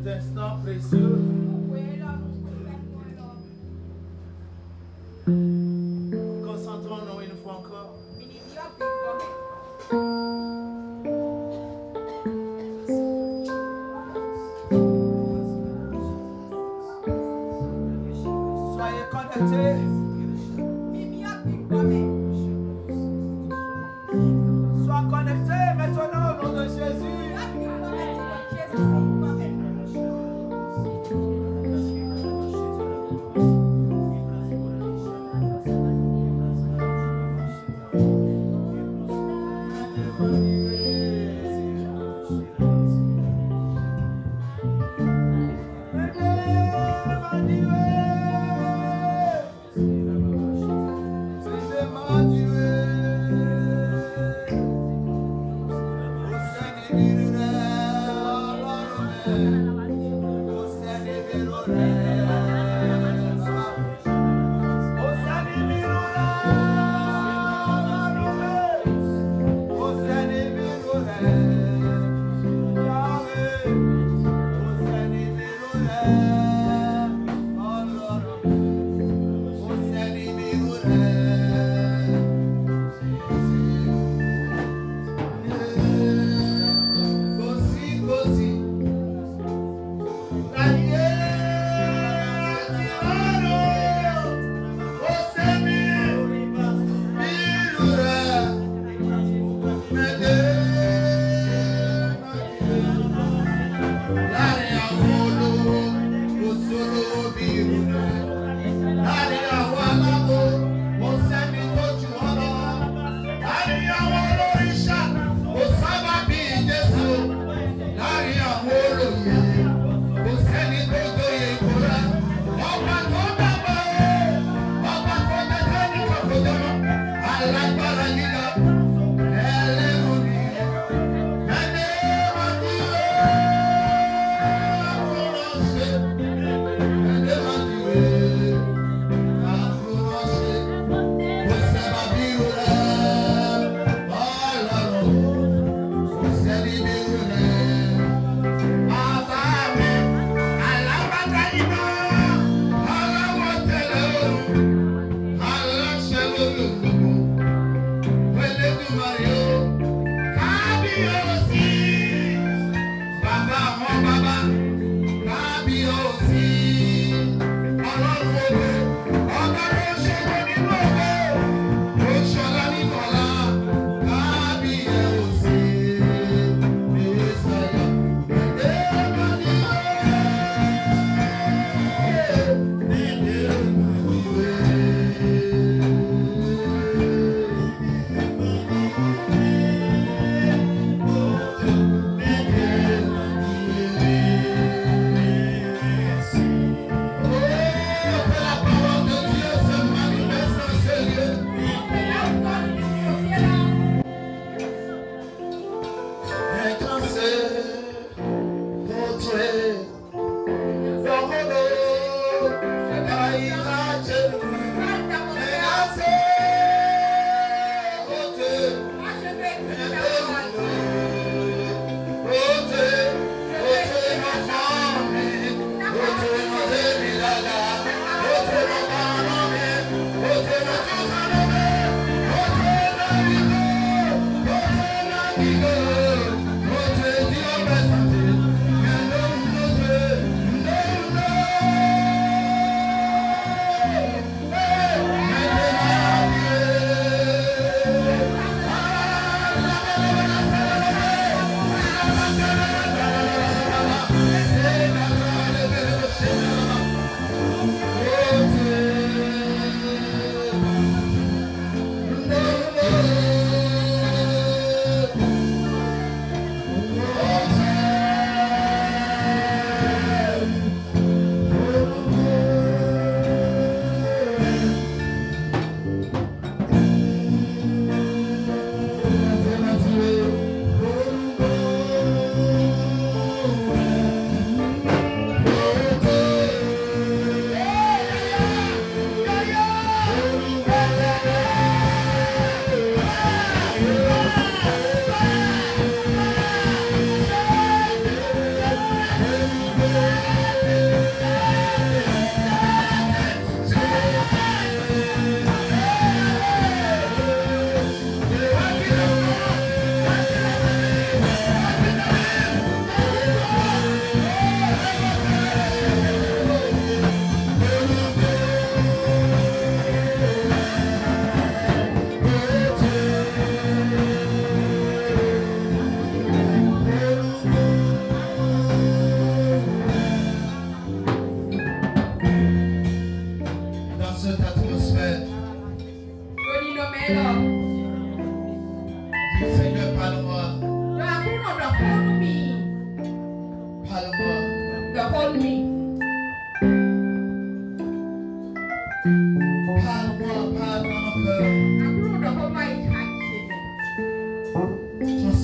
instant précieux. Concentrons-nous une fois encore. Soyez connectés. Sois connecté maintenant au nom de Jésus.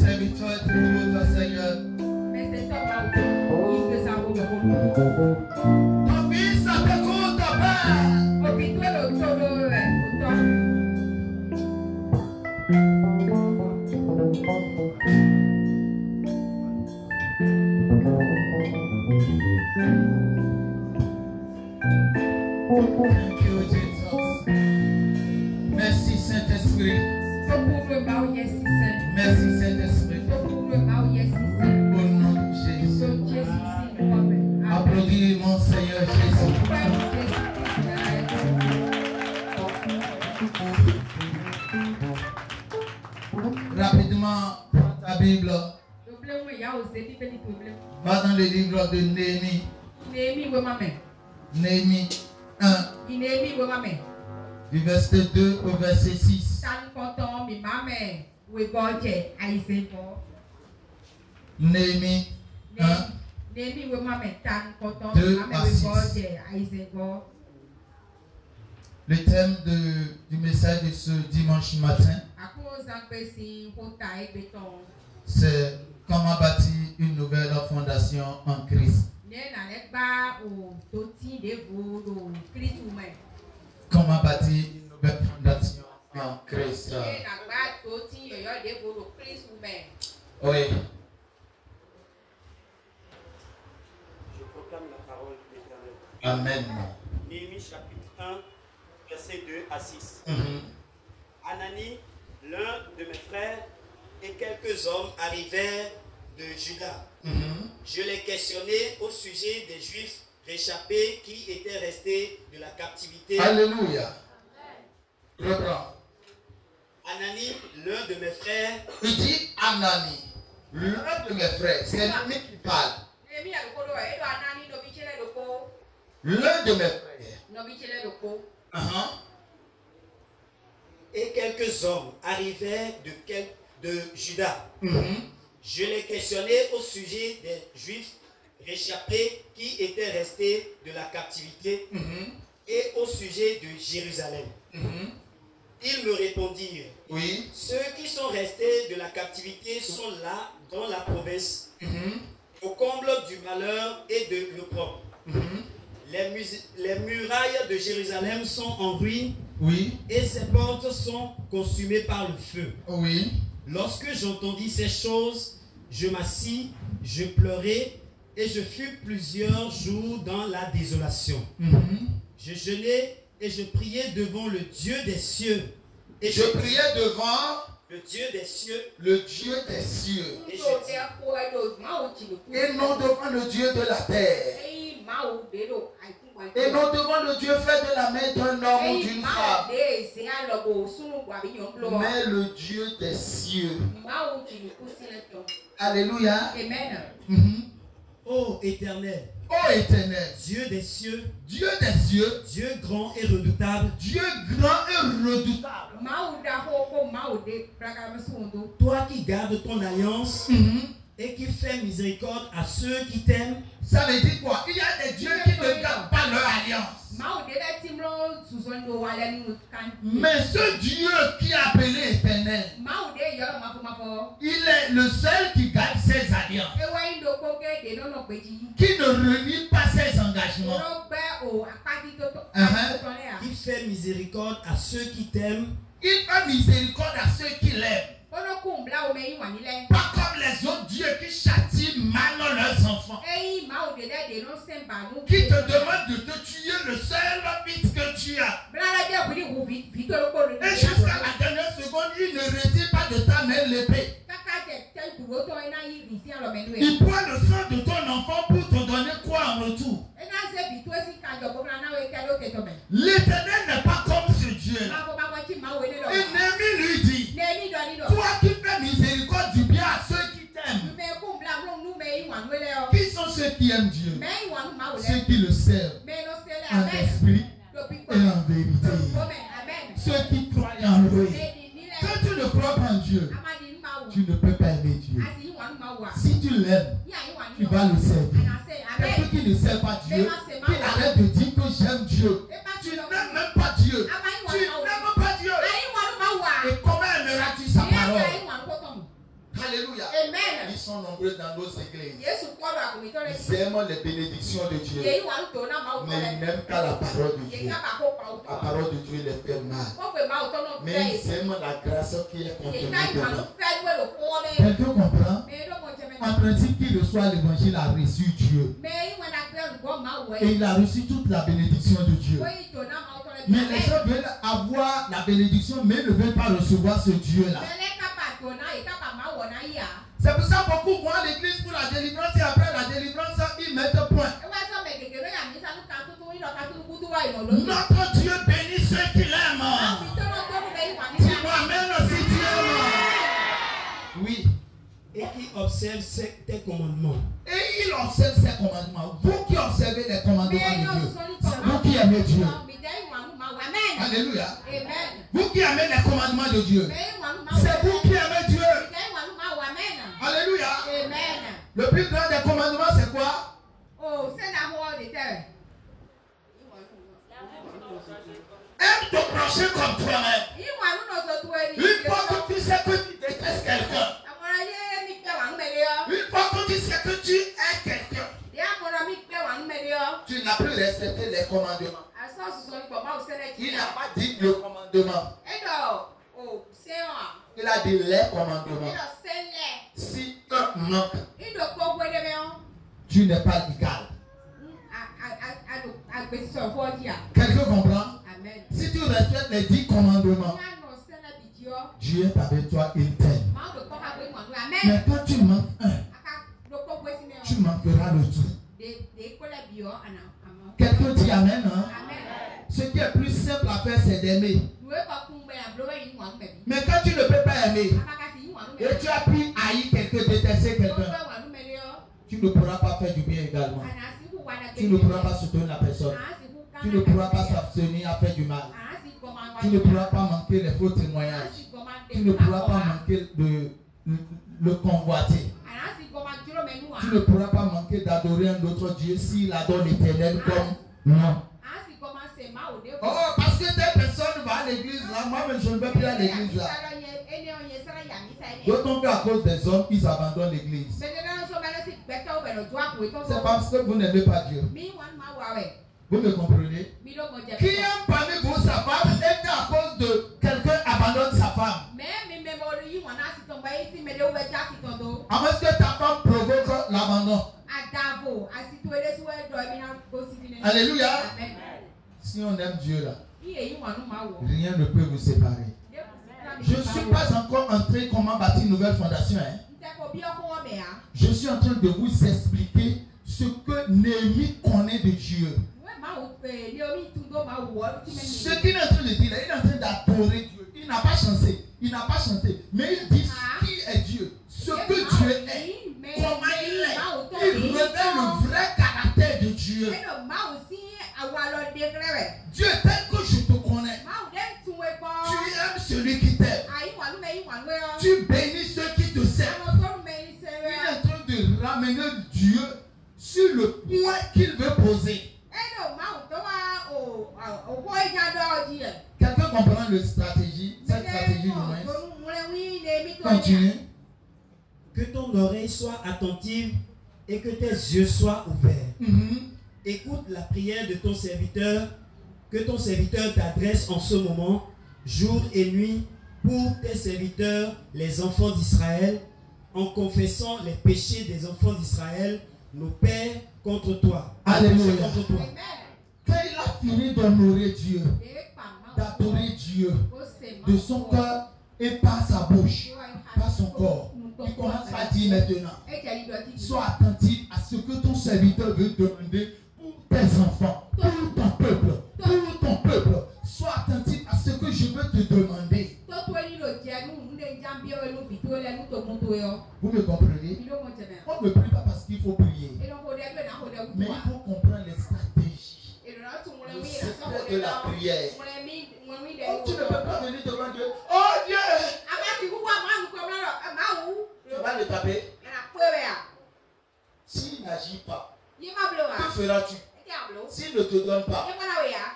serviteur te loue, toi Seigneur. Ton fils a te compte, Père. Thank you, Jesus. Merci Saint-Esprit. Merci Saint-Esprit. Au nom de Jésus. Applaudis mon Seigneur Jésus. Rapidement, prends ta Bible. Va dans le livre de Néhémie. Néhémie 1. Du verset 2 au verset 6. Néhémie 1. 2 à 6. Le thème du message de ce dimanche matin, c'est comment bâtir une nouvelle fondation en Christ. Comment bâtir une nouvelle fondation en Christ. Oui. Je proclame la parole de l'Éternel. Amen. Néhémie chapitre 1, versets 2 à 6. Anani, l'un de mes frères, et quelques hommes arrivèrent de Juda. Je les questionnai au sujet des Juifs réchappés qui étaient restés de la captivité. Alléluia. Reprends. Anani, l'un de mes frères. Il dit Anani, l'un de mes frères. C'est lui qui parle. L'un de mes frères. Et quelques hommes arrivèrent de Juda. Je les questionnai au sujet des Juifs réchappés qui étaient restés de la captivité et au sujet de Jérusalem. Ils me répondirent, oui. Ceux qui sont restés de la captivité sont là dans la province, au comble du malheur et de l'opprobre. Les murailles de Jérusalem sont en ruine, oui. Et ses portes sont consumées par le feu. Oui. Lorsque j'entendis ces choses, je m'assis, je pleurai et je fus plusieurs jours dans la désolation. Je jeûnais et je priais devant le Dieu des cieux. Et je priais devant le Dieu des cieux. Le Dieu des cieux. Et non devant le Dieu de la terre. Et non devant le Dieu fait de la main d'un homme ou d'une femme. Mais le Dieu des cieux. Alléluia. Amen. Ô Éternel. Ô Éternel. Dieu des cieux. Dieu des cieux. Dieu grand et redoutable. Dieu grand et redoutable. Toi qui gardes ton alliance et qui fais miséricorde à ceux qui t'aiment. Ça veut dire quoi? Il y a des dieux qui ne gardent pas leur alliance. Mais ce Dieu qui est appelé Éternel, il est le seul qui garde ses alliances, qui ne renie pas ses engagements, Il fait miséricorde à ceux qui t'aiment. Il fait miséricorde à ceux qui l'aiment. Pas comme les autres dieux qui châtient mal leurs enfants, qui te demandent de te tuer le seul fils que tu as. Et jusqu'à la dernière seconde, il ne retire pas de ta main l'épée. Il prend le sang de ton enfant pour te donner quoi en retour? L'Éternel n'est pas comme ce Dieu-là. Et Néhémie lui dit, toi qui fais miséricorde du bien à ceux qui t'aiment. Qui sont ceux qui aiment Dieu? Ceux qui le servent en esprit et en vérité. Ceux qui croient en lui. Quand tu ne crois pas en Dieu, tu ne peux pas aimer Dieu. Si tu l'aimes, tu vas le servir. Quelqu'un qui ne sert pas Dieu, qui arrête de dire que j'aime Dieu. Tu n'aimes même pas Dieu. Tu n'aimes pas Dieu. Et comment aimeras-tu sa parole? Alléluia. Alléluia. Ils sont nombreux dans nos églises. Ils aiment les bénédictions de Dieu. Mais ils n'aiment pas la parole de Dieu. La parole de Dieu les fait mal. Mais ils aiment la grâce qui est contenue dedans. Quelqu'un comprend? En principe, qui reçoit l'évangile a reçu Dieu. Et il a reçu toute la bénédiction de Dieu. Mais les gens veulent avoir la bénédiction, mais ne veulent pas recevoir ce Dieu-là. C'est pour ça que beaucoup vont à l'église pour la délivrance et après la délivrance, ils mettent point. Notre Dieu bénit ceux qui l'aiment. Dis-moi, même si tu aimes. Oui. Et qui observe tes commandements. Et il observe ses commandements. Vous qui observez les commandements de Dieu, c'est vous qui aimez Dieu. Alléluia. Vous qui aimez les commandements de Dieu, c'est vous qui aimez Dieu. Alléluia. Le plus grand des commandements, c'est quoi? Aime ton prochain comme toi-même. Une fois que tu sais que tu détestes quelqu'un, une fois que tu sais que tu es quelqu'un, tu n'as plus respecté les commandements. Il n'a pas dit le commandement. Il a dit les commandements. Si un manque, tu n'es pas légal. Quelqu'un comprend? Si tu respectes les 10 commandements, Dieu est avec toi, il t'aime. Mais quand tu manques un, tu manqueras le tout. Quelqu'un dit amen, hein? Ce qui est plus simple à faire, c'est d'aimer. Mais quand tu ne peux pas aimer, et tu as pu haïr quelqu'un, détester quelqu'un, tu ne pourras pas faire du bien également. Tu ne pourras pas soutenir la personne. Tu ne pourras pas s'abstenir à faire du mal. Tu ne pourras pas manquer les faux témoignages. Tu ne pourras pas manquer de le convoiter. Tu ne pourras pas manquer d'adorer un autre Dieu s'il adore l'Éternel comme non. Oh, parce que telle personne va à l'église là, moi je ne vais plus à l'église là. D'autant qu'à cause des hommes, ils abandonnent l'église. C'est parce que vous n'aimez pas Dieu. Vous me comprenez? Qui aime parmi vous sa femme et à cause de quelqu'un abandonne sa femme? Est-ce que ta femme provoque l'abandon? Alléluia. Si on aime Dieu là, rien ne peut vous séparer. Je ne suis pas encore entré comment bâtir une nouvelle fondation. Hein? Je suis en train de vous expliquer ce que Néhémie connaît de Dieu. Ce qu'il est en train de dire, il est en train d'adorer Dieu. Il n'a pas chanté. Il n'a pas chanté. Mais il dit qui est Dieu. Ce que Dieu est. Comment il est. Il révèle le vrai caractère de Dieu. Dieu, tel que je te connais, tu aimes celui qui t'aime. Tu bénis ceux qui te servent. Il est en train de ramener Dieu sur le point qu'il veut poser. Quelqu'un comprend la stratégie, cette stratégie de Moïse? Continue. Que ton oreille soit attentive et que tes yeux soient ouverts. Écoute la prière de ton serviteur, que ton serviteur t'adresse en ce moment, jour et nuit, pour tes serviteurs, les enfants d'Israël, en confessant les péchés des enfants d'Israël, nos pères, contre toi. Alléluia. Contre toi. Quand il a fini d'honorer Dieu, d'adorer Dieu de son cœur et par sa bouche, par son corps, il commence à dire maintenant, sois attentif à ce que ton serviteur veut demander pour tes enfants, pour ton peuple, pour ton peuple. Sois attentif à ce que je veux te demander. Vous me comprenez? On ne prie pas parce qu'il faut prier, mais il faut comprendre les stratégies, le secret de la prière. Oh, tu ne peux pas venir devant Dieu. Oh Dieu! Tu vas le taper. S'il n'agit pas, que feras-tu? S'il ne te donne pas,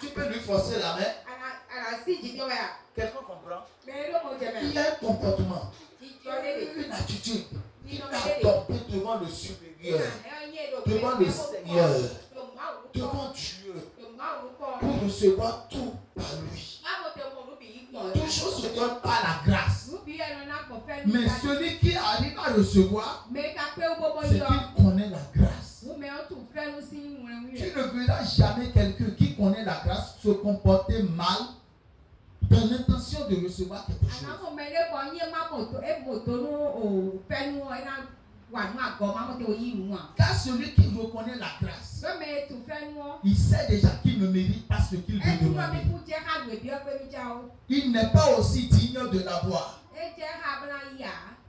tu peux lui forcer la main. Quelqu'un comprend? Il y a un comportement, une attitude Il t'a adopté devant le supérieur, devant le Seigneur, devant Dieu, pour recevoir tout par lui. Toutes choses se donnent par la grâce. Mais celui qui arrive à recevoir, c'est qu'il connaît la grâce. Tu ne verras jamais quelqu'un qui connaît la grâce se comporter mal dans l'intention de recevoir quelque chose. Car celui qui reconnaît la grâce, il sait déjà qu'il ne mérite pas ce qu'il veut demander. Il n'est pas aussi digne de l'avoir.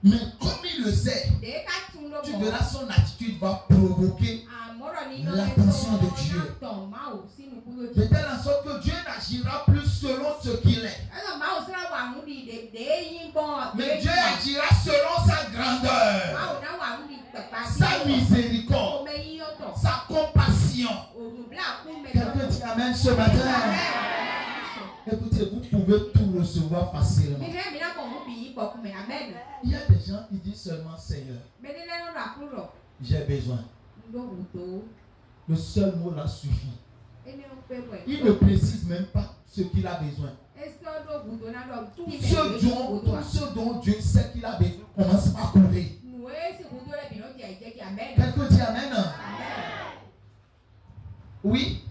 Mais comme il le sait, tu verras son attitude va provoquer l'attention de Dieu. De telle en sorte que Dieu n'agira plus selon ce qu'il est. Mais Dieu agira selon sa grandeur, sa miséricorde, sa compassion. Quelqu'un dit amen ce matin. Écoutez, vous pouvez tout recevoir facilement. Il y a des gens qui disent seulement Seigneur, j'ai besoin. Le seul mot là suffit. Il ne précise même pas ce qu'il a besoin. Tout ce dont Dieu sait qu'il a besoin commence à courir. Quelqu'un dit amen. Oui.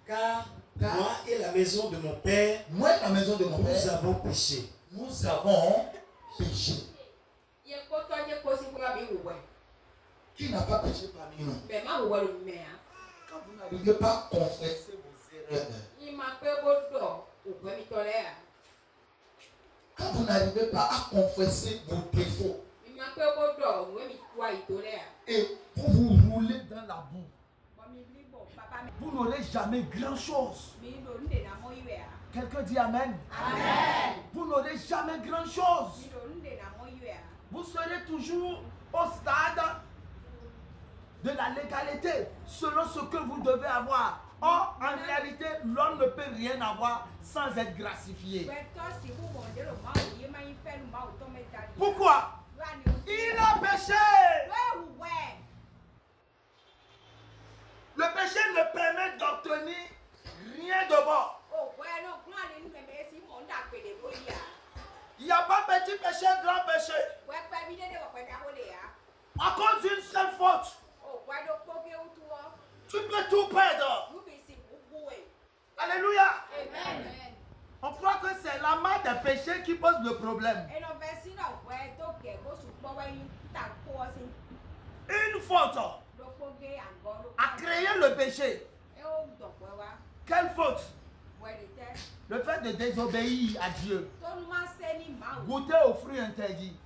Car moi et la maison de mon père, nous avons péché. Nous avons péché. Qui n'a pas péché parmi nous? Quand vous n'arrivez pas à confesser vos erreurs, quand vous n'arrivez pas à confesser vos défauts, et vous vous roulez dans la boue, vous n'aurez jamais grand-chose. Quelqu'un dit amen. Amen. Vous n'aurez jamais grand-chose. Vous serez toujours au stade de la légalité, selon ce que vous devez avoir. Or, en réalité, l'homme ne peut rien avoir sans être gracifié. Pourquoi? Il a péché. Le péché ne permet d'obtenir rien de bon. Il n'y a pas petit péché, grand péché. À cause d'une seule faute, tu peux tout perdre. Alléluia. Amen. On croit que c'est la main des péchés qui pose le problème. Une faute a créé le péché. Quelle faute? Le fait de désobéir à Dieu. Goûter aux fruits interdits.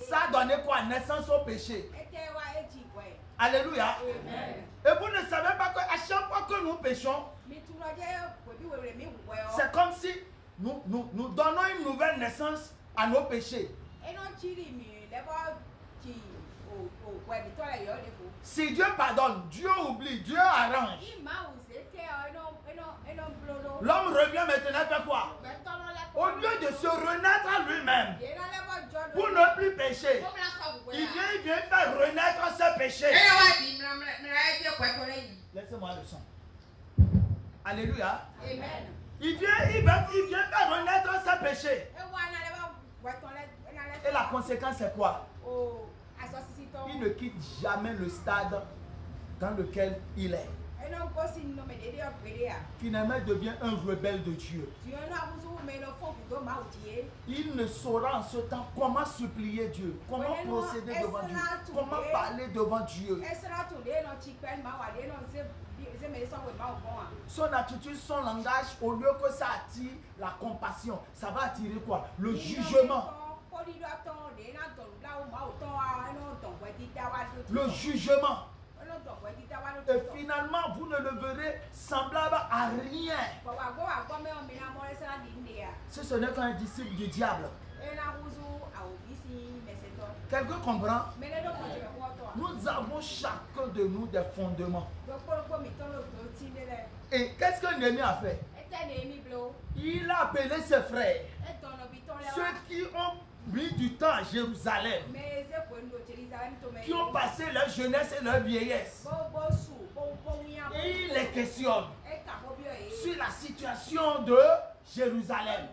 Ça a donné quoi? Naissance au péché. Alléluia. Et vous ne savez pas qu'à chaque fois que nous péchons, c'est comme si nous donnons une nouvelle naissance à nos péchés. Si Dieu pardonne, Dieu oublie, Dieu arrange. L'homme revient maintenant faire quoi? Au lieu de se renaître à lui-même pour ne plus pécher, il vient faire renaître ses péchés. Laissez-moi le son. Alléluia. Amen. Il vient faire renaître ses péchés. Et la conséquence c'est quoi? Il ne quitte jamais le stade dans lequel il est. Finalement, il devient un rebelle de Dieu. Il ne saura en ce temps comment supplier Dieu, comment procéder devant Dieu, comment parler devant Dieu. Son attitude, son langage, au lieu que ça attire la compassion, ça va attirer quoi? Le jugement. Le jugement. Et finalement, vous ne le verrez semblable à rien. Si ce n'est qu'un disciple du diable. Quelqu'un comprend? Nous avons chacun de nous des fondements. Et qu'est-ce que Néhémie a fait? Il a appelé ses frères, ceux qui ont mis du temps à Jérusalem, qui ont passé leur jeunesse et leur vieillesse, et ils les questionnent sur la situation de Jérusalem,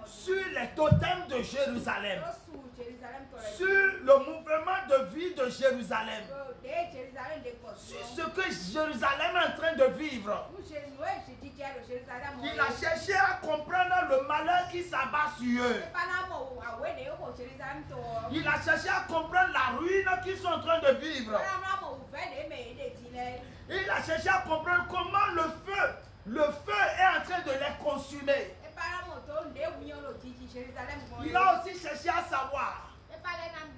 sur les totems de Jérusalem, sur le mouvement de vie de Jérusalem, sur ce que Jérusalem est en train de vivre. Il a cherché à comprendre le malheur qui s'abat sur eux. Il a cherché à comprendre la ruine qu'ils sont en train de vivre. Il a cherché à comprendre comment le feu est en train de les consumer. Il a aussi cherché à savoir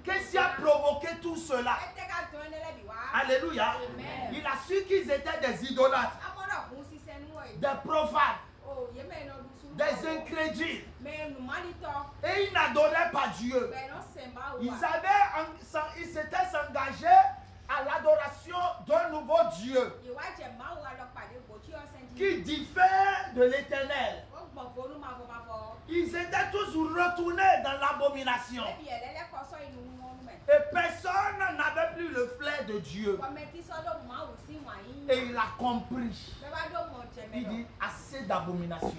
qu'est-ce qui a provoqué tout cela. Alléluia. Il a su qu'ils étaient des idolâtres, des profanes, des incrédules. Et ils n'adoraient pas Dieu. Ils s'étaient engagés à l'adoration d'un nouveau Dieu qui diffère de l'Éternel. Ils étaient tous retournés dans l'abomination. Et personne n'avait plus le flair de Dieu. Et il a compris. Il dit, assez d'abomination,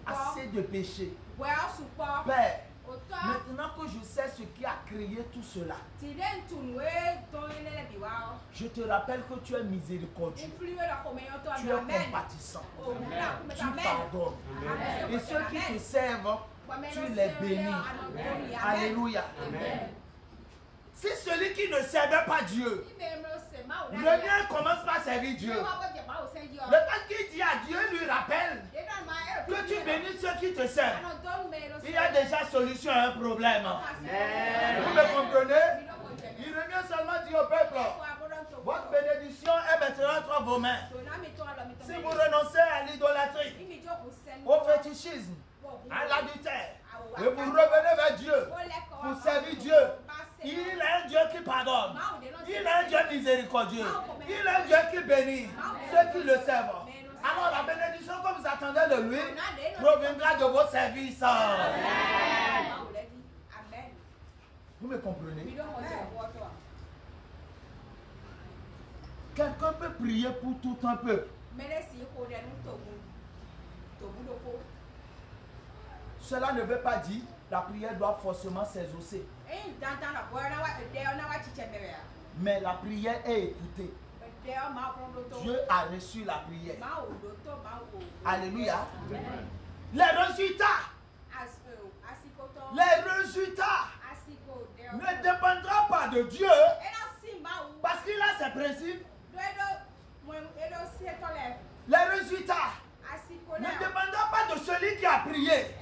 assez de péché. Père, maintenant que je sais ce qui a créé tout cela, je te rappelle que tu es miséricordieux, tu es compatissant, tu pardonnes. Et ceux qui te servent, tu les bénis. Alléluia. Si celui qui ne servait pas Dieu revient, commence par servir Dieu, le temps qu'il dit à Dieu lui rappelle que tu bénis ceux qui te servent. Il y a déjà solution à un problème. Vous me comprenez? Il revient seulement dire au peuple, votre bénédiction est maintenant entre vos mains. Si vous renoncez à l'idolâtrie, au fétichisme, à l'adultère, et vous revenez vers Dieu pour servir Dieu, il est un Dieu qui pardonne, il est un Dieu miséricordieux, il est un Dieu qui bénit ceux qui le servent. Alors la bénédiction que vous attendez de lui proviendra de vos services. Vous me comprenez? Quelqu'un peut prier pour tout un peuple. Cela ne veut pas dire que la prière doit forcément s'exaucer. Mais la prière est écoutée. Dieu a reçu la prière. Alléluia. Les résultats ne dépendront pas de Dieu parce qu'il a ses principes. Les résultats ne dépendront pas de celui qui a prié.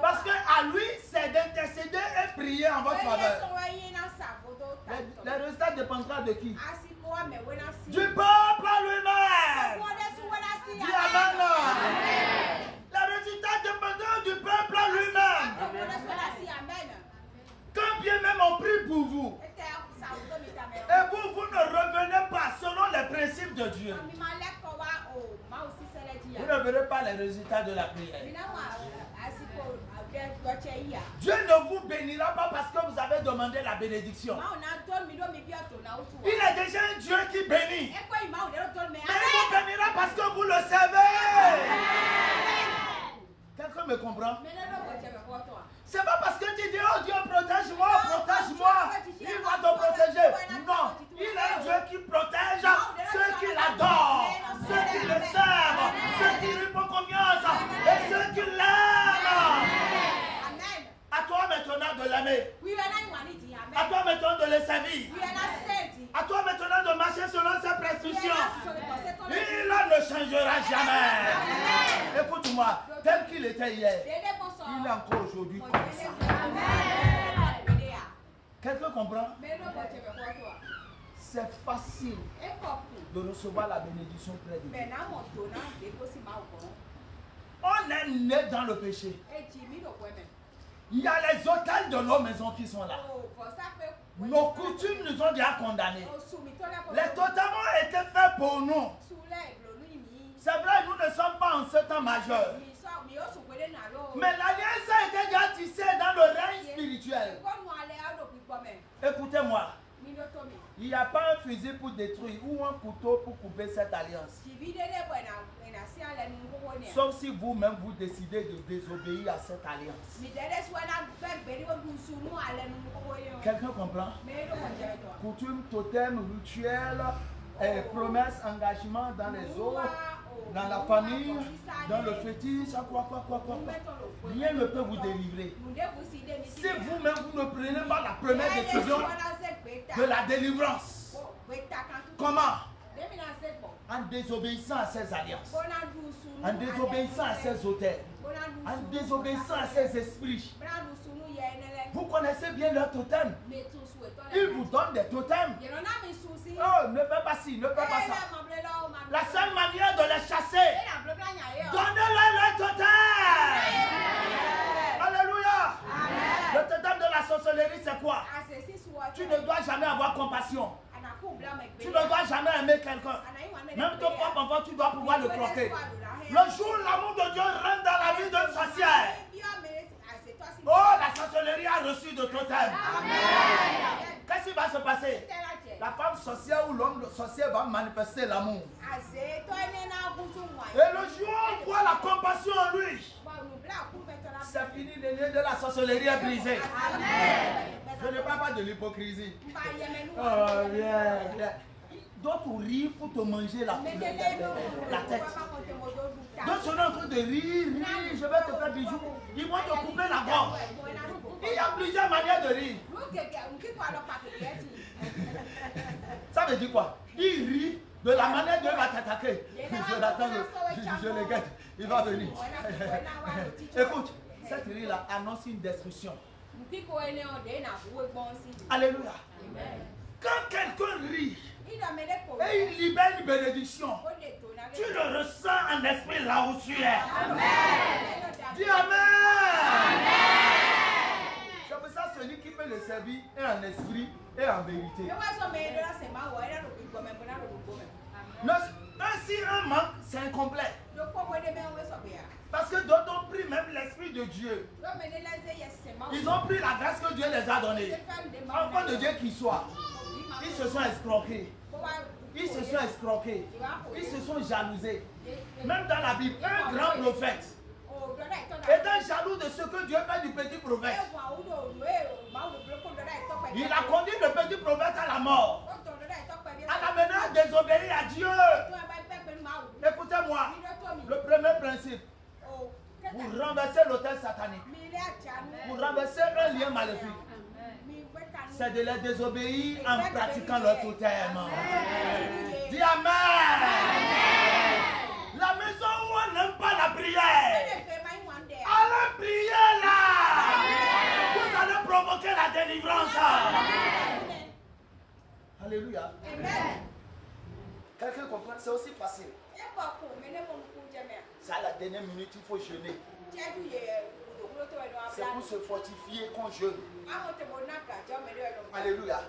Parce qu'à lui, c'est d'intercéder et prier en votre faveur. Les résultats dépendront de qui? Du peuple lui-même. Dis amen. Les résultats dépendront du peuple lui-même. Quand bien même on prie pour vous, et vous ne revenez pas selon les principes de Dieu, vous ne verrez pas les résultats de la prière. Dieu ne vous bénira pas parce que vous avez demandé la bénédiction. Il est déjà un Dieu qui bénit. Mais il vous bénira parce que vous le servez. Quelqu'un me comprend? C'est pas parce que tu dis, oh Dieu, protège-moi, il va te protéger. Non, il est un Dieu qui protège ceux qui l'adorent, ceux qui le servent, ceux qui lui font confiance et ceux qui l'aiment. À toi maintenant de l'aimer. À toi maintenant de le servir. À toi maintenant de marcher selon ses prescriptions. Il ne changera jamais. Écoute-moi, tel qu'il était hier, il est encore aujourd'hui comme ça. Quelqu'un comprend? C'est facile de recevoir la bénédiction près de Dieu. On est né dans le péché. Il y a les hôtels de nos maisons qui sont là. Nos coutumes nous ont déjà condamnés. Les totems ont été faits pour nous. C'est vrai, nous ne sommes pas en ce temps majeur. Mais l'alliance a été déjà tissée dans le règne spirituel. Écoutez-moi. Il n'y a pas un fusil pour détruire ou un couteau pour couper cette alliance. Sauf si vous-même vous décidez de désobéir à cette alliance. Quelqu'un comprend? Coutume, totem, rituel, promesse, engagement dans les eaux, dans la famille, dans le fétiche, quoi. Rien ne peut vous délivrer. Si vous-même vous ne prenez pas la première décision de la délivrance. Comment? En désobéissant à ces alliances, en désobéissant à ces autels, en désobéissant à ces esprits. Vous connaissez bien leur totem. Ils vous donnent des totems. Oh, ne fais pas ci, ne fais pas ça. La seule manière de les chasser, donnez-leur leur totem. Alléluia. Le totem de la sorcellerie, c'est quoi? Tu ne dois jamais avoir compassion. Tu ne dois jamais aimer quelqu'un. Même ton propre enfant, tu dois pouvoir le croquer. Le jour où l'amour de Dieu rentre dans la vie d'une sorcière, oh, la sorcellerie a reçu de totem. Qu'est-ce qui va se passer? La femme sorcière ou l'homme sorcier va manifester l'amour. Et le jour où on voit la compassion en lui, c'est fini, le nez de la sorcellerie est brisé. Je ne parle pas de l'hypocrisie. Oh, bien. D'autres rient pour te manger la tête. D'autres sont en train de rire, je vais te faire bijou. Ils vont te couper la gorge. Il y a plusieurs manières de rire. Ça veut dire quoi? Il rit de la manière dont il va t'attaquer. Je l'attends, je le guette. Il va venir. Écoute, cette rire-là annonce une destruction. Alléluia. Quand quelqu'un rit et il libère une bénédiction, tu le ressens en esprit là où tu es. Amen. Dis Amen. C'est pour ça que celui qui peut le servir est en esprit et en vérité. Si un manque, c'est incomplet. Parce que d'autres ont pris même l'esprit de Dieu. Ils ont pris la grâce que Dieu les a donnée. Enfants de Dieu qu'ils soient. Ils se sont escroqués. Ils se sont escroqués. Ils se sont jalousés. Même dans la Bible, un grand prophète étant jaloux de ce que Dieu fait du petit prophète, il a conduit le petit prophète à la mort, en amenant à désobéir à Dieu. Écoutez-moi, le premier principe, pour renverser l'autel satanique, pour renverser un lien maléfique, c'est de les désobéir en pratiquant leur totem. Dis Amen. La maison où on n'aime pas la prière, allez prier là. Vous allez provoquer la délivrance. Alléluia. Quelqu'un comprend? C'est aussi facile. C'est à la dernière minute, il faut jeûner. C'est pour se fortifier qu'on jeûne. Alléluia.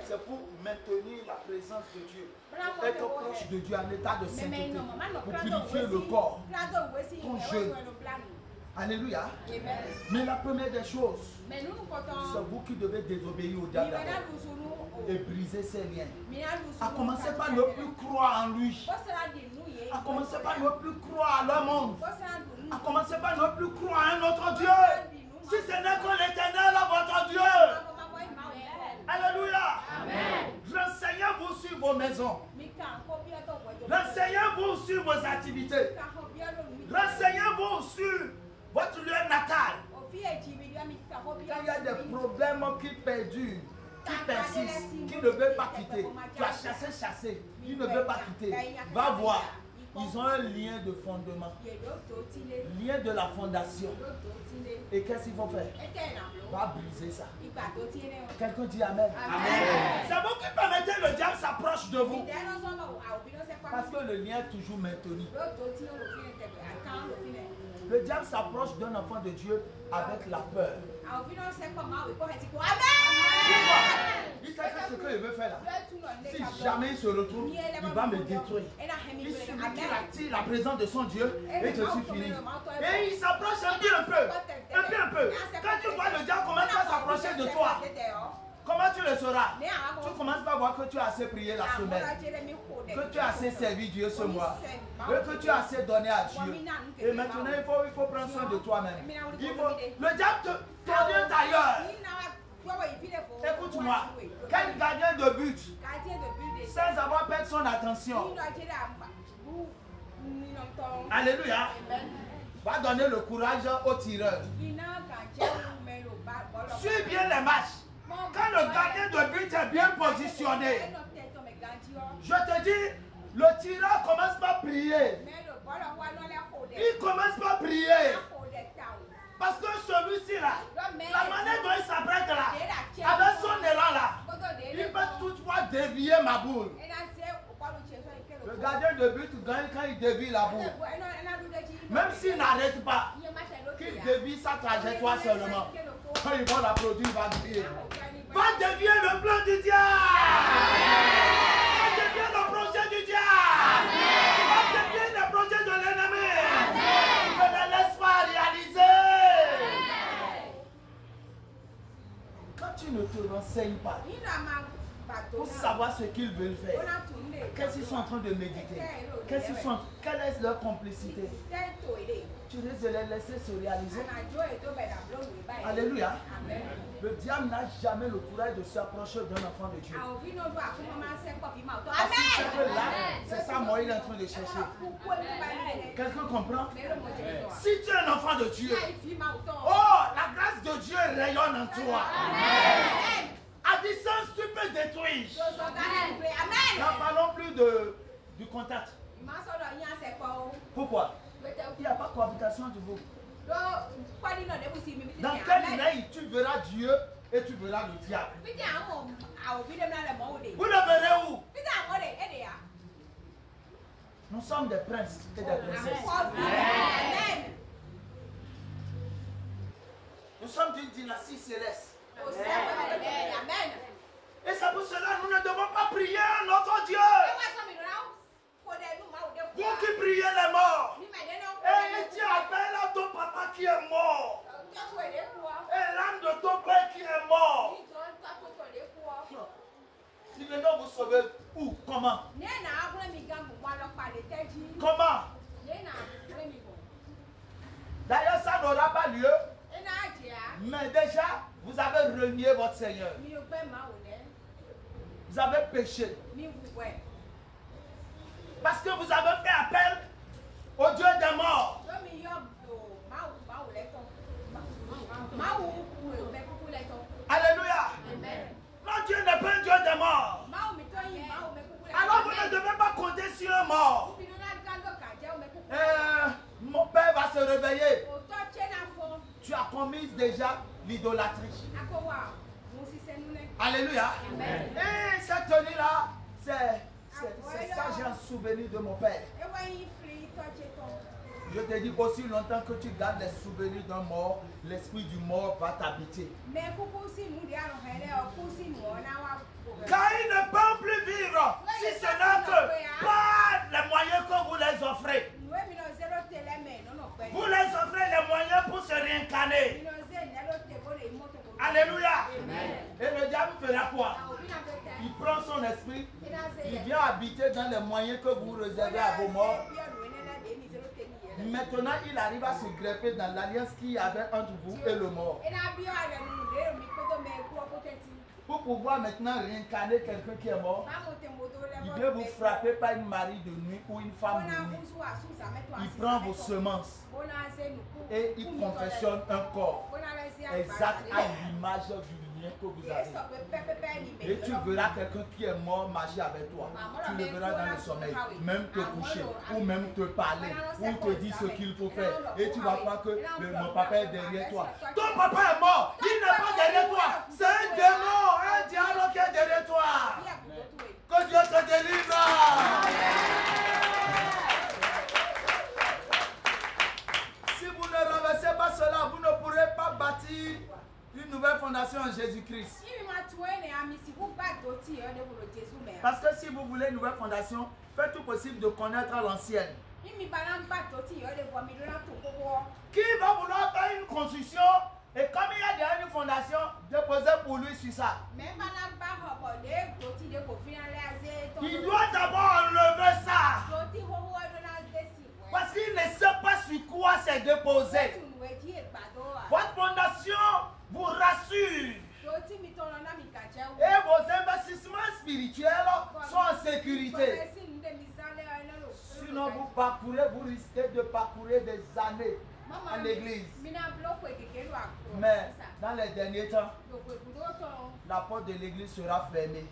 C'est pour maintenir la présence de Dieu. Être proche de Dieu en état de sainteté. Pour purifier le corps. Qu'on jeûne. Alléluia. Mais la première des choses, c'est vous qui devez désobéir au diable et briser ses liens. À commencer par ne plus croire en lui. À commencer par ne plus croire à leur monde. À commencer par ne plus croire à un autre Dieu. Si ce n'est que l'Éternel, votre Dieu. Alléluia. Renseignez-vous sur vos maisons. Renseignez-vous sur vos activités. Renseignez-vous sur votre lieu natal. Quand il y a des problèmes qui perdurent, qui persistent, qui ne veulent pas quitter, tu as chassé, qui ne veulent pas quitter, va voir. Ils ont un lien de fondement, lien de la fondation. Et qu'est-ce qu'ils vont faire? Va briser ça. Quelqu'un dit Amen. C'est vous qui permettez le diable s'approche de vous. Parce que le lien est toujours maintenu. Le diable s'approche d'un enfant de Dieu avec la peur. Il sait que ce qu'il veut faire fait là, si jamais il se retrouve, il va me détruire. Il suffit qu'il attire la présence de son Dieu et je suis fini. Et il s'approche un peu. Quand tu vois le diable commencer à s'approcher de toi, comment tu le sauras? Tu commences par voir que tu as assez prié la semaine, que tu as assez servi Dieu ce mois, et que tu as assez donné à Dieu. Et maintenant, il faut prendre soin de toi-même. Le diable t'oriente ailleurs. Écoute-moi, quel gardien de but, sans avoir perdu son attention, alléluia, va donner le courage aux tireurs. Suis bien les matchs. Quand le gardien de but est bien positionné, je te dis, le tireur commence par prier. Il commence par prier. Parce que celui-ci là, la manière dont il s'apprête là, avec son élan là, il peut toutefois dévier ma boule. Le gardien de but gagne quand il dévie la boule. Même s'il n'arrête pas, qu'il dévie sa trajectoire seulement. Quand il va l'applaudir, il va crier. Va dévier le plan du diable! Va dévier le projet du diable! Va dévier le projet de l'ennemi! Ne le laisse pas réaliser! Quand tu ne te renseignes pas pour savoir ce qu'ils veulent faire, qu'est-ce qu'ils sont en train de méditer, quelle est leur complicité, tu risques de les laisser se réaliser. Alléluia. Le diable n'a jamais le courage de s'approcher d'un enfant de Dieu. Parce qu'il sait que là, c'est ça moi il est en train de chercher. Quelqu'un comprend? Si tu es un enfant de Dieu, oh, la grâce de Dieu rayonne en toi. À distance, tu peux détruire. N'en parlons plus du contact. Pourquoi? Il n'y a pas de cohabitation de vous. Dans quel œil tu verras Dieu et tu verras le diable? Vous le verrez où? Nous sommes des princes et des princesses. Nous sommes d'une dynastie céleste. Et c'est pour cela que nous ne devons pas prier notre Dieu. Vous qui priez les morts, et tu appelles à ton papa qui est mort, et l'âme de ton père qui est mort. Il veut donc vous sauver où? Comment? Comment? D'ailleurs, ça n'aura pas lieu. Mais déjà, vous avez renié votre Seigneur. Vous avez péché. Parce que vous avez fait appel au Dieu des morts. Alléluia. Notre Dieu n'est pas un Dieu des morts. Alors vous ne devez pas compter sur un mort. Mon père va se réveiller. Tu as commis déjà l'idolâtrie. Alléluia. Et cette tenue-là, c'est ça, j'ai un souvenir de mon père. Je te dis aussi longtemps que tu gardes les souvenirs d'un mort, l'esprit du mort va t'habiter. Car ils ne peuvent plus vivre si ce n'est que par les moyens que vous les offrez. Vous les offrez les moyens pour se réincarner. Alléluia. Et le diable fera quoi? Il prend son esprit, il vient habiter dans les moyens que vous réservez à vos morts. Maintenant, il arrive à se greffer dans l'alliance qu'il y avait entre vous et le mort. Pour pouvoir maintenant réincarner quelqu'un qui est mort, il vient vous frapper par une mari de nuit ou une femme de nuit. Il prend vos semences et il confectionne un corps exact à l'image du lien que vous avez. Et tu verras quelqu'un qui est mort marcher avec toi. Tu le verras dans le sommeil, même te coucher, ou même te parler, ou te dire ce qu'il faut faire. Et tu vas croire que mon papa est derrière toi. Ton papa est mort, il n'est pas derrière toi. C'est un démon, un diable qui est derrière toi. Que Dieu te délivre. Si vous ne renversez pas cela, vous ne pourrez pas bâtir une nouvelle fondation en Jésus-Christ. Parce que si vous voulez une nouvelle fondation, faites tout possible de connaître l'ancienne. Qui va vouloir faire une construction et comme il y a déjà une fondation, déposez pour lui sur ça. Il doit d'abord enlever ça. Parce qu'il ne sait pas sur quoi c'est déposé. Votre fondation vous rassure. Et vos investissements spirituels sont en sécurité. Sinon, vous risquez de parcourir des années à l'église. Mais dans les derniers temps, la porte de l'église sera fermée.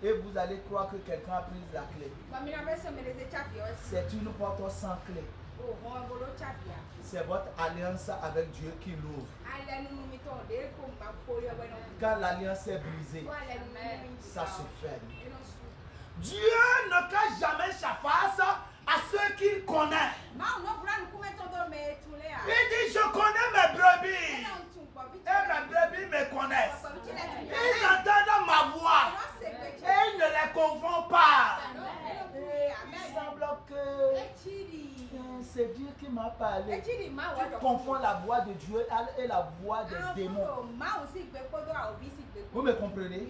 Et vous allez croire que quelqu'un a pris la clé. C'est une porte sans clé. C'est votre alliance avec Dieu qui l'ouvre. Quand l'alliance est brisée, ça se ferme. Dieu ne cache jamais sa face à ceux qu'il connaît. Il dit, je connais mes brebis. Et mes brebis me connaissent. Ils entendent ma voix. Et ils ne les confondent pas. Il semble que c'est Dieu qui m'a parlé. Tu confonds la voix de Dieu et la voix des démons. Vous me comprenez?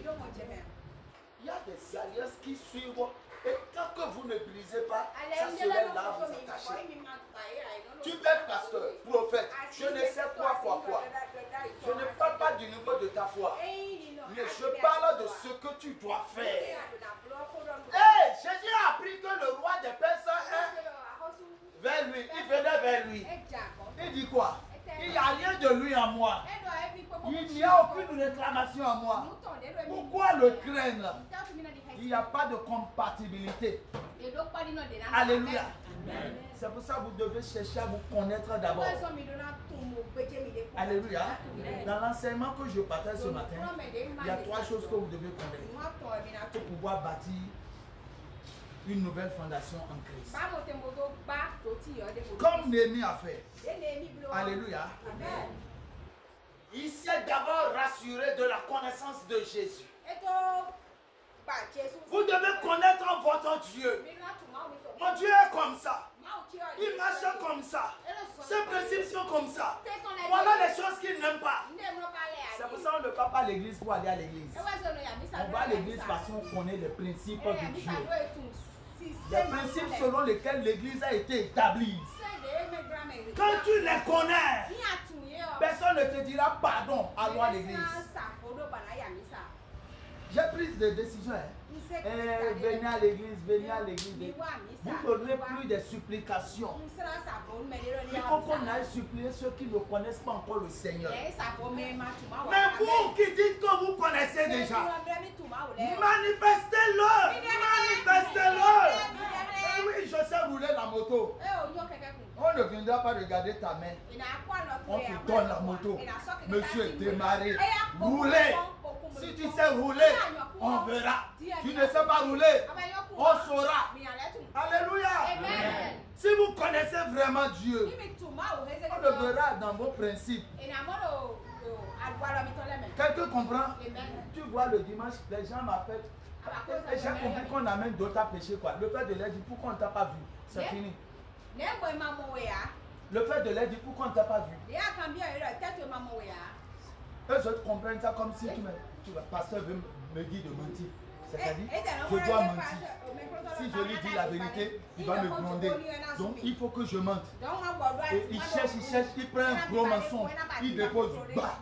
Il y a des alliances qui suivent. Et tant que vous ne brisez pas, ça serait là vous attacher. Tu peux être pasteur, prophète, je ne sais quoi. Je ne parle pas du niveau de ta foi. Mais je parle de ce que tu dois faire. Hey, Jésus a appris que le roi des Perses est vers lui. Il venait vers lui. Il dit quoi? Il n'y a rien de lui en moi. Il n'y a aucune réclamation en moi. Pourquoi le craindre? Il n'y a pas de compatibilité. Alléluia. C'est pour ça que vous devez chercher à vous connaître d'abord. Alléluia. Dans l'enseignement que je partage ce matin, il y a 3 choses que vous devez connaître pour pouvoir bâtir une nouvelle fondation en Christ. Comme Néhémie a fait. Alléluia. Il s'est d'abord rassuré de la connaissance de Jésus. Vous devez connaître votre Dieu. Mon Dieu est comme ça. Il marche comme ça. Ses principes sont comme ça. Voilà les choses qu'il n'aime pas. C'est pour ça qu'on ne va pas à l'église pour aller à l'église. On va à l'église parce qu'on connaît les principes de Dieu. Les principes selon lesquels l'église a été établie. Quand tu les connais, personne ne te dira pardon à toi à l'église. J'ai pris des décisions. Venez à l'église, venez à l'église. Vous n'aurez plus de supplications. Il faut qu'on aille supplier ceux qui ne connaissent pas encore le Seigneur. Mais vous qui dites que vous connaissez déjà, manifestez-le. Manifestez-le. Oui, je sais rouler la moto. On ne viendra pas regarder ta main. On te donne la moto. Monsieur, démarrez. Roulez. Si tu sais rouler, on verra. Tu ne sais pas rouler, on saura. Alléluia. Si vous connaissez vraiment Dieu, on le verra dans vos principes. Quelqu'un comprend? Tu vois le dimanche, les gens m'appellent. Et j'ai compris qu'on amène d'autres à pécher quoi. Le père de l'air dit pourquoi on ne t'a pas vu? C'est fini. Le père de l'air dit pourquoi on ne t'a pas vu? Eux autres comprennent ça comme si le pasteur veut me dire de mentir. C'est-à-dire, je dois mentir. Si je lui dis la vérité, il va me gronder. Donc il faut que je mente. Et il cherche, il prend un gros mensonge, il dépose bas.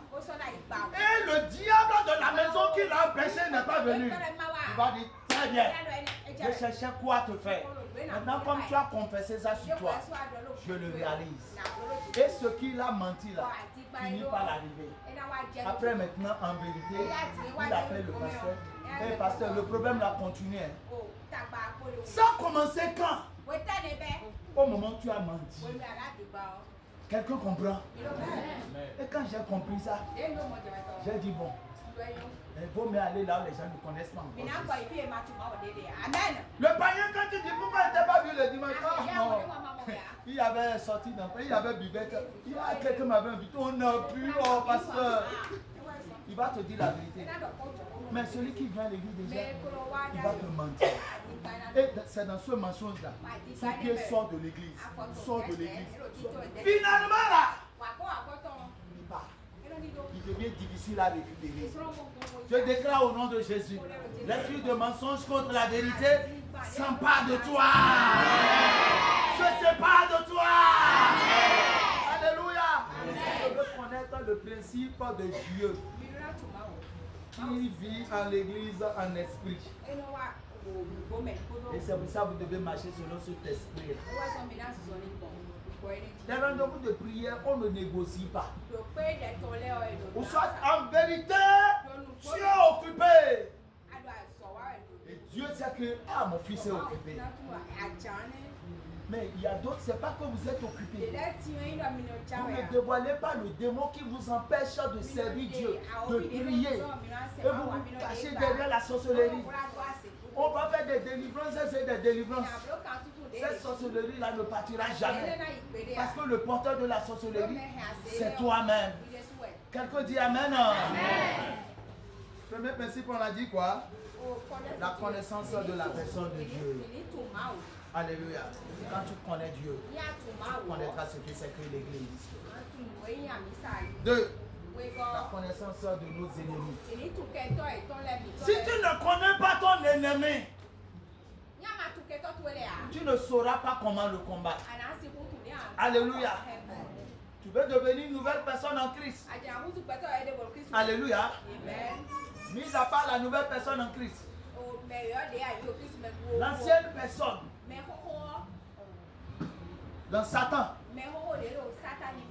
Et le diable de la maison qui l'a empêché n'est pas venu. Il va dire, très bien, je cherchais quoi te faire. Maintenant, comme tu as confessé ça sur toi, je le réalise. Et ce qu'il a menti là, finit par l'arriver. Après maintenant, en vérité, il appelle le pasteur. Et pasteur, le problème là continue. Ça a commencé quand? Au moment où tu as menti. Quelqu'un comprend? Et quand j'ai compris ça, j'ai dit bon, il vaut mieux aller là où les gens ne connaissent pas encore. Le païen, quand tu dis pourquoi il t'a pas vu le dimanche, non. Il avait sorti d'un pays, il avait bu. Quelqu'un m'avait invité, on n'a plus, oh pasteur. va te dire la vérité. Mais celui qui vient à l'église déjà, il va te mentir. Et c'est dans ce mensonge-là, ce qui sort de l'église, sort de l'église. Finalement là, il part. Il devient difficile à récupérer. Je déclare au nom de Jésus, l'esprit de mensonge contre la vérité s'empare de toi. Se sépare de toi. Alléluia. Je veux connaître le principe de Dieu qui vit en l'église en esprit. Et c'est pour ça que vous devez marcher selon cet esprit. Les rendez-vous de prière, on ne négocie pas. Ou soit en vérité, tu es occupé. Et Dieu sait que mon fils est occupé. Mais il y a d'autres, c'est pas que vous êtes occupé. Vous ne dévoilez pas le démon qui vous empêche de servir Dieu, de prier. Et vous vous cachez derrière la sorcellerie. On va faire des délivrances, c'est des délivrances. Cette sorcellerie-là ne partira jamais. Parce que le porteur de la sorcellerie, c'est toi-même. Quelqu'un dit Amen. Premier principe, on a dit quoi? La connaissance de la personne de Dieu. Alléluia. Quand tu connais Dieu, tu connaîtras ce que c'est que l'église. 2. La connaissance de nos ennemis. Si tu ne connais pas ton ennemi, tu ne sauras pas comment le combattre. Alléluia. Tu veux devenir une nouvelle personne en Christ. Alléluia. Mis à part la nouvelle personne en Christ, l'ancienne personne dans Satan,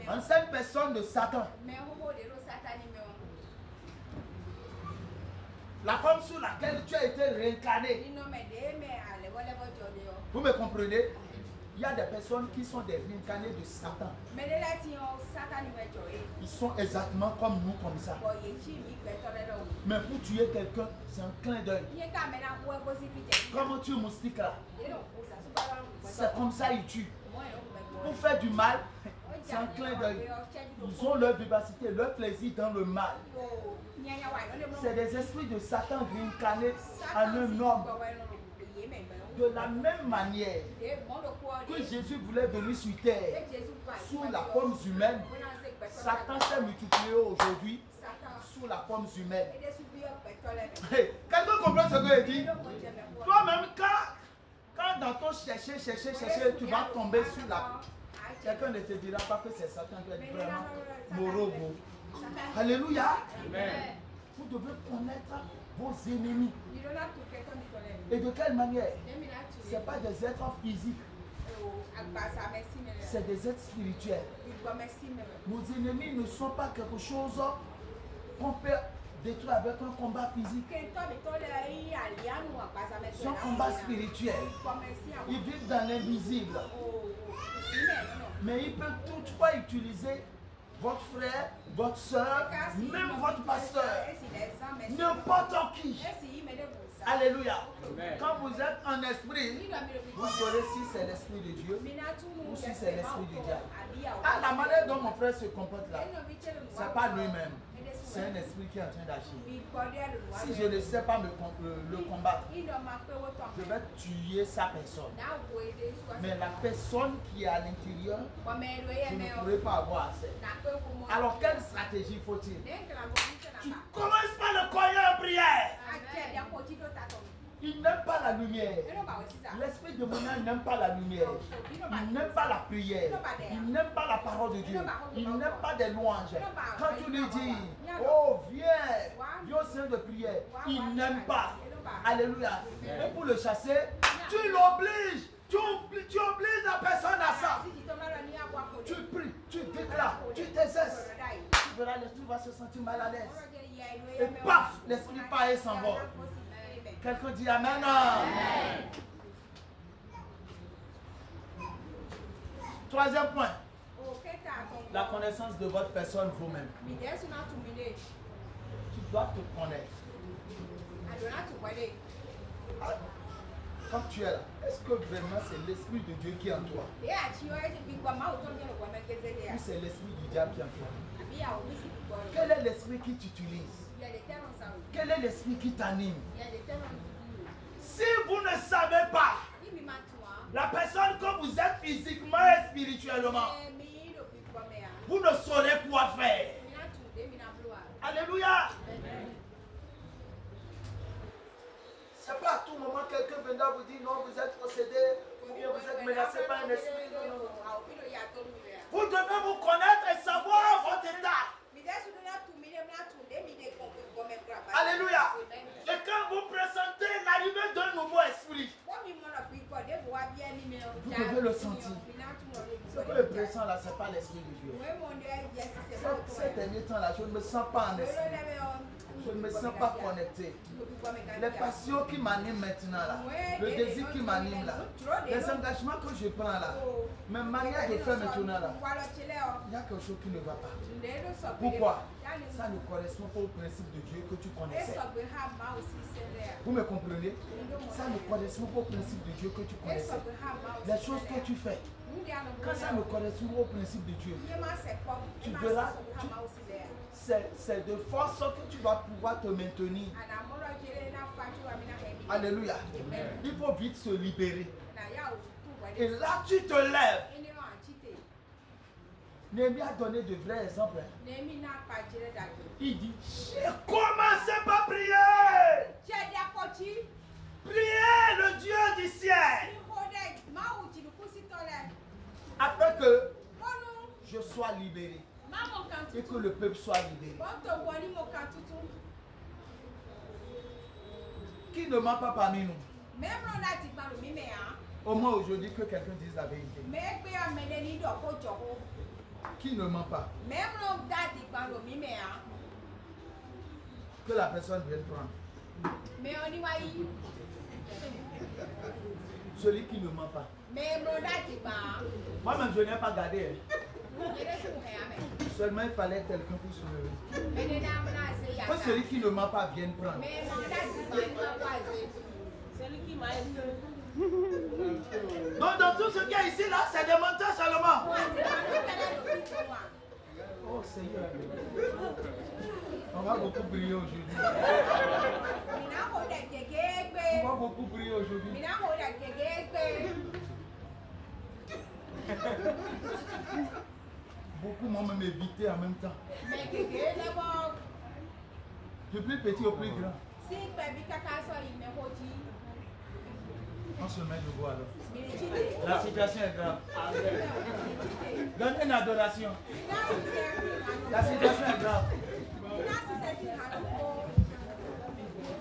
l'ancienne personne de Satan, la forme sous laquelle tu as été réincarné. Vous me comprenez? Il y a des personnes qui sont des réincarnés de Satan. Ils sont exactement comme nous, comme ça. Mais pour tuer quelqu'un, c'est un clin d'œil. Comment tu es moustique là? C'est comme ça ils tuent. Pour faire du mal, c'est un clin d'œil. Ils ont leur vivacité, leur plaisir dans le mal. C'est des esprits de Satan réincarnés en un homme. De la même manière que Jésus voulait venir sur terre sous la forme humaine, Satan s'est multiplié aujourd'hui sous la forme humaine. Hey, quelqu'un comprend ce que je dis? Toi-même, quand dans ton chercher, tu vas tomber sur la... Quelqu'un ne te dira pas que c'est Satan qui est vraiment morobo. Alléluia. Vous devez connaître vos ennemis. Et de quelle manière? Ce n'est pas des êtres physiques. C'est des êtres spirituels. Nos ennemis ne sont pas quelque chose qu'on peut détruire avec un combat physique. C'est un combat spirituel. Ils vivent dans l'invisible. Mais ils peuvent toutefois utiliser votre frère, votre soeur, même votre pasteur, n'importe qui. Alléluia. Quand vous êtes en esprit, vous saurez si c'est l'esprit de Dieu ou si c'est l'esprit du diable. Ah, la manière dont mon frère se comporte là, ce n'est pas lui-même. C'est un esprit qui est en train d'agir. Si je ne sais pas le combattre, je vais tuer sa personne. Mais la personne qui est à l'intérieur, je ne pourrai pas avoir accès. Alors, quelle stratégie faut-il? Tu commences par le croire en prière. Il n'aime pas la lumière. L'esprit démoniaque n'aime pas la lumière. Il n'aime pas la prière. Il n'aime pas la parole de Dieu. Il n'aime pas des louanges. Quand tu lui dis, oh viens au sein de prière, il n'aime pas. Alléluia. Et pour le chasser, tu l'obliges. Tu obliges la personne à ça. Tu pries, tu déclares, tu t'exerces. Tu verras, l'esprit va se sentir mal à l'aise. Et paf, l'esprit part et s'envole. Quelqu'un dit Amen. Amen. Troisième point. La connaissance de votre personne vous-même. Tu dois te connaître. Quand tu es là, est-ce que vraiment c'est l'esprit de Dieu qui est en toi? Ou c'est l'esprit du diable qui est en toi? Quel est l'esprit qui t'utilise? Quel est l'esprit qui t'anime? Si vous ne savez pas la personne que vous êtes physiquement et spirituellement, vous ne saurez quoi faire. Alléluia. C'est pas à tout moment quelqu'un viendra vous dire non, vous êtes possédé, ou bien vous êtes menacé par un esprit. Non, non. Vous devez vous connaître et savoir votre état. Alléluia. Et quand vous présentez l'arrivée d'un nouveau esprit, vous devez le sentir. Ce que je pressens là, ce n'est pas l'esprit de Dieu. Ces derniers temps là, je ne me sens pas en esprit. Je ne me sens pas connecté. Les passions qui m'animent maintenant là, le désir qui m'anime là, les engagements que je prends là, ma manière de faire maintenant là, il y a quelque chose qui ne va pas. Pourquoi? Ça ne correspond pas au principe de Dieu que tu connaissais. Vous me comprenez? Ça ne correspond pas au principe de Dieu que tu connaissais. Les choses que tu fais, quand ça ne correspond pas au principe de Dieu, tu verras, c'est de force que tu vas pouvoir te maintenir. Alléluia. Il faut vite se libérer. Et là, tu te lèves. Néhémie a donné de vrais exemples. Il dit, j'ai commencé par prier. Priez le Dieu du ciel. Afin que je sois libéré. Et que le peuple soit libéré. Qui ne ment pas parmi nous? Au moins aujourd'hui que quelqu'un dise la vérité. Qui ne ment pas? Que la personne vienne prendre. Celui qui ne ment pas. Moi-même, je n'ai pas gardé. Seulement, il fallait quelqu'un pour se lever. Que celui qui ne ment pas vienne prendre. Celui qui m'a aidé. Donc, dans tout ce qu'il y a ici, là, c'est des menteurs seulement. Oh Seigneur. On va beaucoup briller aujourd'hui. On va beaucoup briller aujourd'hui. Beaucoup m'ont même évité en même temps. Du plus petit au plus grand. On se met debout alors. La situation est grave. Donne une adoration. La situation est grave.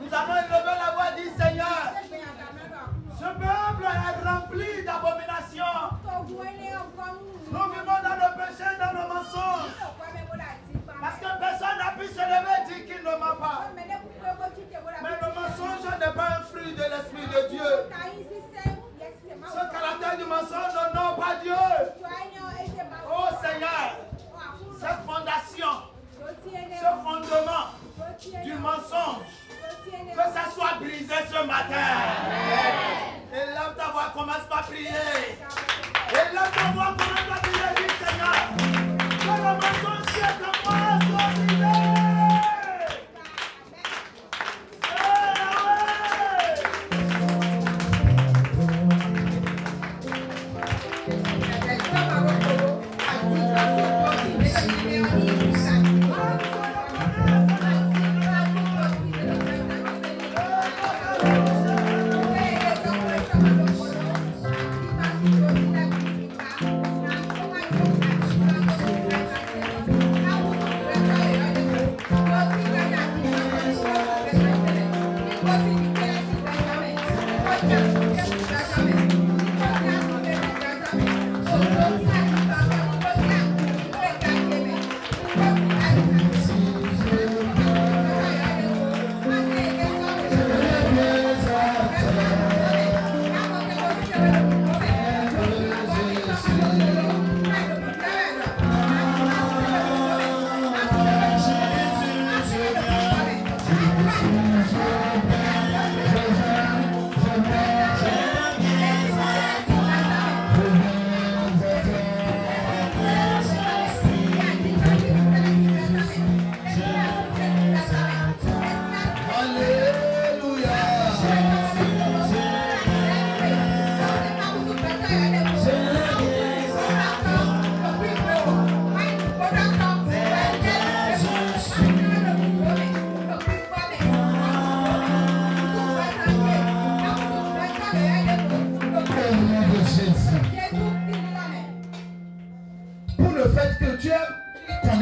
Nous allons élever la voix et dire Seigneur, ce peuple est rempli d'abominations. Nous vivons dans le péché, dans le mensonge. Parce que personne n'a pu se lever et dire qu'il ne ment pas. Mais le mensonge n'est pas un fruit de l'Esprit de Dieu. Ce caractère du mensonge n'honore pas Dieu. Oh Seigneur, cette fondation, ce fondement du mensonge, que ça soit brisé ce matin. Et lève ta voix, commence par prier. Et lève ta voix, commence par prier. Dis Seigneur, que le mensonge qui est en moi soit brisé.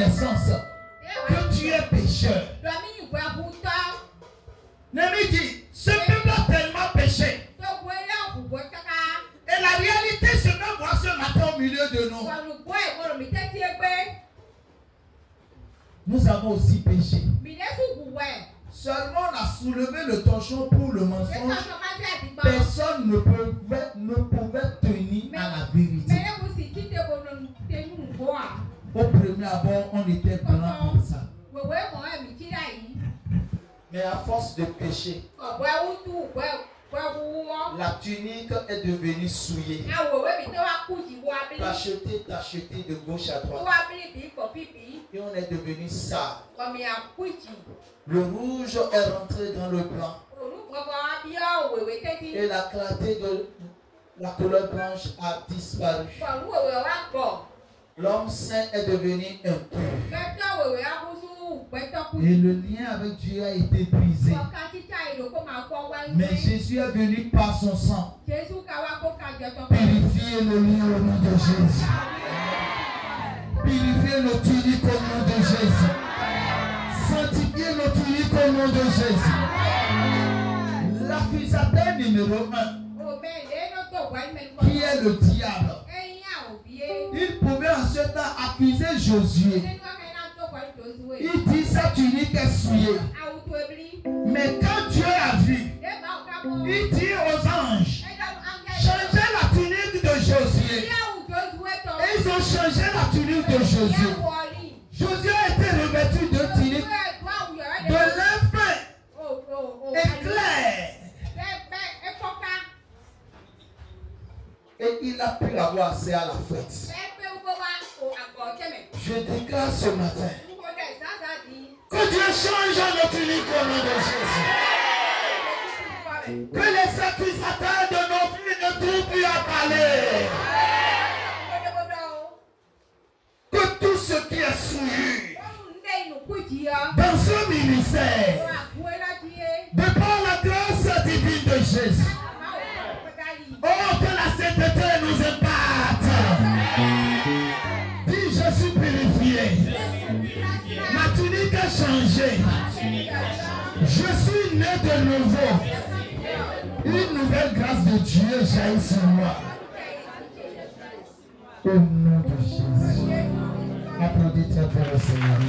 naissance que tu es pécheur. Néhémie dit, ce peuple a tellement péché. Et la réalité se met voir ce matin au milieu de nous. Nous avons aussi péché. Seulement on a soulevé le torchon pour le mensonge. Personne ne pouvait tenir à la vérité. Au premier abord, on était blanc comme ça. Mais à force de pécher, la tunique est devenue souillée. T'acheter de gauche à droite. Et on est devenu sale. Le rouge est rentré dans le blanc. Et la clarté de la couleur blanche a disparu. L'homme saint est devenu impur. Et le lien avec Dieu a été brisé. Mais Jésus est venu par son sang purifier le lien au nom de Jésus. Purifier nos tuniques au nom de Jésus. Sanctifier nos tuniques au nom de Jésus. L'accusateur numéro 1, qui est le diable, il pouvait en ce temps accuser Josué. Il dit sa tunique est souillée. Mais quand Dieu a vu, il dit aux anges, changez la tunique de Josué. Et ils ont changé la tunique de Josué. Josué a été revêtu de tunique de lin fin et clair. Et il a pu avoir accès à la fête. Je déclare ce matin que Dieu change nos tuniques au nom de Jésus. Que les accusateurs de nos vies ne trouvent plus à parler. Que tout ce qui est souillé dans ce ministère, de par la grâce divine de Jésus, oh, que la sainteté nous impacte. Dis, je suis purifié. Ma tunique a changé. Je suis né de nouveau. Une nouvelle grâce de Dieu jaillit sur moi. Au nom de Jésus. Applaudis très fort le Seigneur.